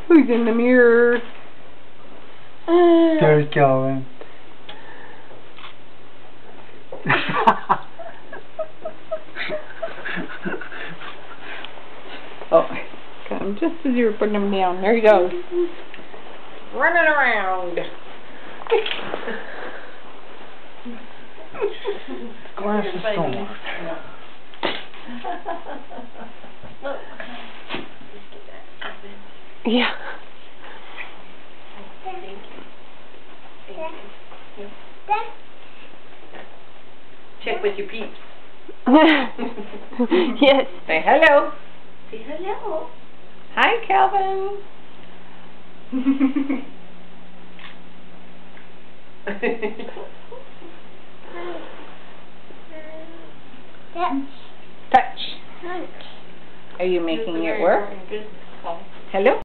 Who's in the mirror? There's Calvin. Oh, come just as you were putting them down. There he goes. Running around. Glass is gone. Yeah. Check with your peeps. Yes. Say hello. Say hello. Hi, Calvin. Touch. Are you making it work? Hello?